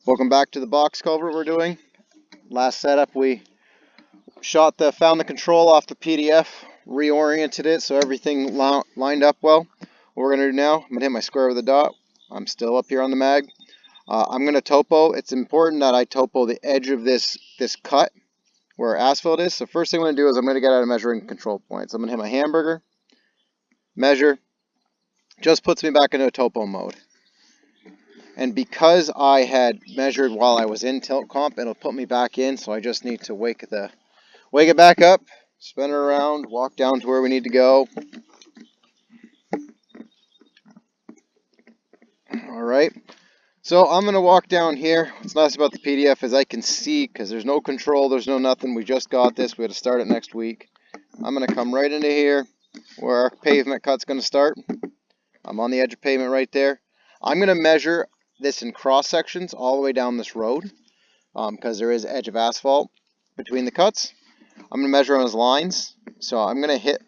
Welcome back to the box culvert we're doing. Last setup we found the control off the PDF, reoriented it so everything lined up well. What we're going to do now, I'm going to hit my square with a dot. I'm still up here on the mag. I'm going to topo. It's important that I topo the edge of this cut where asphalt is. So first thing I'm going to do is I'm going to get out a measuring control point. So I'm going to hit my hamburger, measure, just puts me back into a topo mode. And because I had measured while I was in tilt comp, it'll put me back in, so I just need to wake it back up, spin it around, walk down to where we need to go. Alright, so I'm going to walk down here. What's nice about the PDF is I can see, because there's no control, there's no nothing, we just got this, we had to start it next week. I'm going to come right into here, where our pavement cut's going to start. I'm on the edge of pavement right there. I'm going to measure this in cross sections all the way down this road, because there is edge of asphalt between the cuts. I'm going to measure on his lines. So I'm going to hit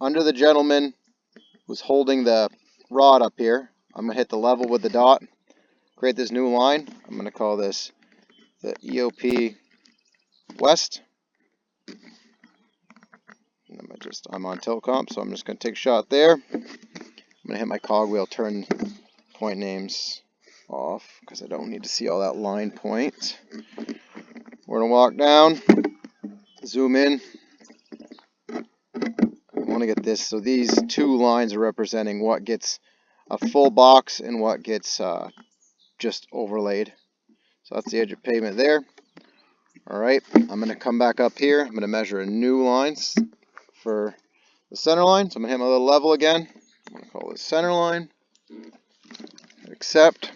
under the gentleman who's holding the rod up here. I'm going to hit the level with the dot, create this new line. I'm going to call this the EOP West. And I'm on tilt comp, so I'm just going to take a shot there. I'm going to hit my cogwheel, turn point names off because I don't need to see all that line point. We're going to walk down, zoom in. I want to get this, so these two lines are representing what gets a full box and what gets just overlaid. So that's the edge of pavement there. Alright, I'm going to come back up here. I'm going to measure a new lines for the center line. So I'm going to hit my little level again. I'm going to call this center line. Accept.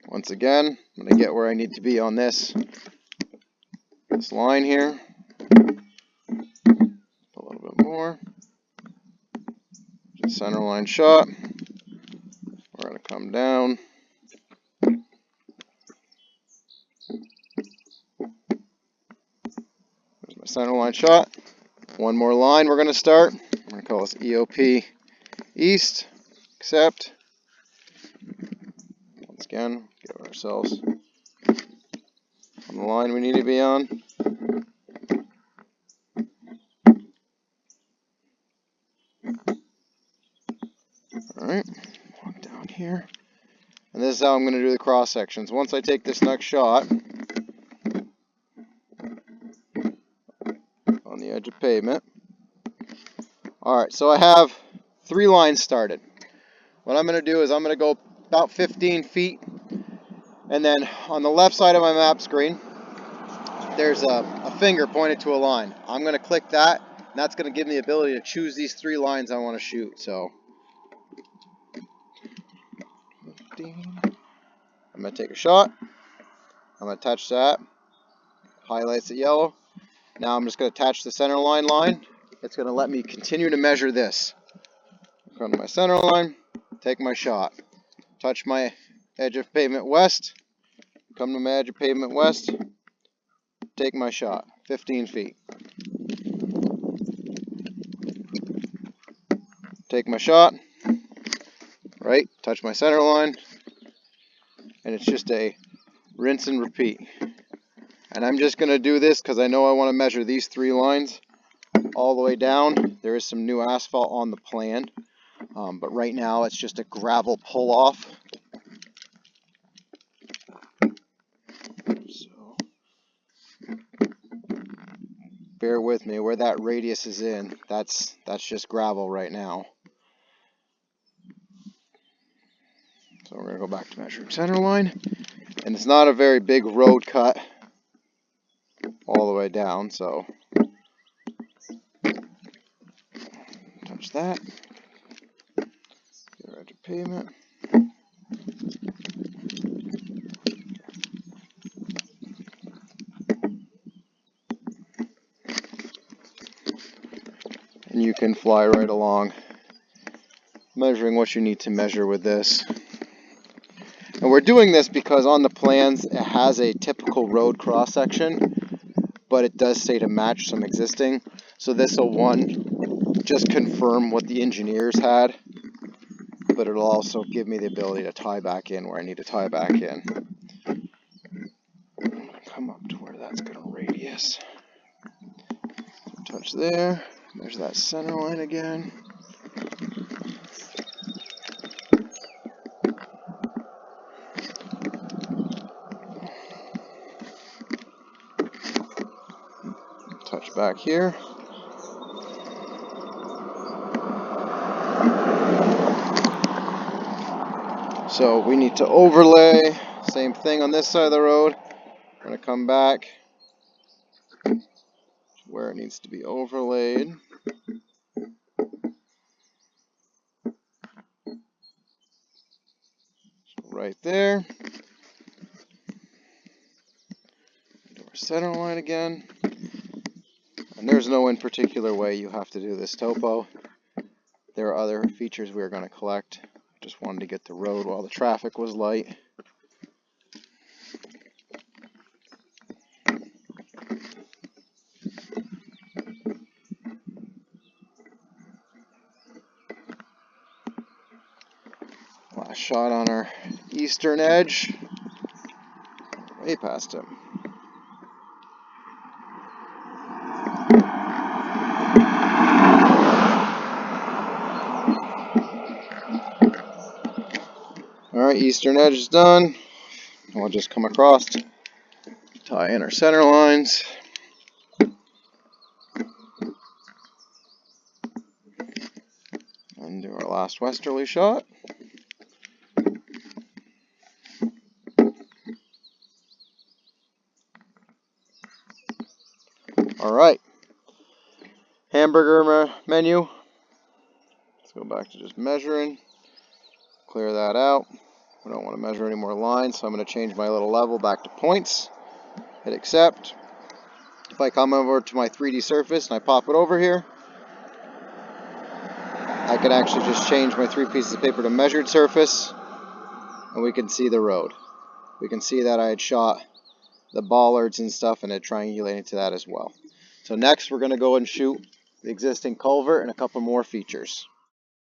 Once again, I'm going to get where I need to be on this line here. A little bit more. Just center line shot. We're going to come down. There's my center line shot. One more line we're going to start. I'm going to call this EOP East. Accept. Once again, get ourselves on the line we need to be on. Alright, walk down here. And this is how I'm going to do the cross sections. Once I take this next shot on the edge of pavement. Alright, so I have 3 lines started. What I'm going to do is I'm going to go about 15 feet. And then on the left side of my map screen, there's a finger pointed to a line. I'm going to click that, and that's going to give me the ability to choose these 3 lines I want to shoot. So I'm going to take a shot. I'm going to touch that. Highlights it yellow. Now I'm just going to attach the center line. It's going to let me continue to measure this. Come to my center line, take my shot. Touch my edge of pavement west. Come to my edge of pavement west. Take my shot. 15 feet. Take my shot. Right, touch my center line. And it's just a rinse and repeat. And I'm just going to do this because I know I want to measure these 3 lines all the way down. There is some new asphalt on the plan, but right now it's just a gravel pull off. So bear with me, where that radius is in, that's just gravel right now. So we're going to go back to measuring center line. And it's not a very big road cut all the way down, so touch that. Get right to pavement. And you can fly right along, measuring what you need to measure with this. And we're doing this because on the plans it has a typical road cross section, but it does say to match some existing. So this will just confirm what the engineers had, but it'll also give me the ability to tie back in where I need to tie back in. Touch there. There's that center line again. Touch back here. So we need to overlay. Same thing on this side of the road. We're going to come back where it needs to be overlaid. Right there. Do our center line again. And there's no in particular way you have to do this topo. There are other features we are going to collect. Just wanted to get the road while the traffic was light. Last shot on our eastern edge. Way past him. Alright, eastern edge is done. We'll just come across, tie in our center lines. And do our last westerly shot. Alright. Hamburger menu. Let's go back to just measuring. Clear that out. I don't want to measure any more lines, so I'm going to change my little level back to points. Hit accept. If I come over to my 3D surface and I pop it over here, I can actually just change my 3 pieces of paper to measured surface, and we can see the road. We can see that I had shot the bollards and stuff, and it triangulated to that as well. So next we're going to go and shoot the existing culvert and a couple more features.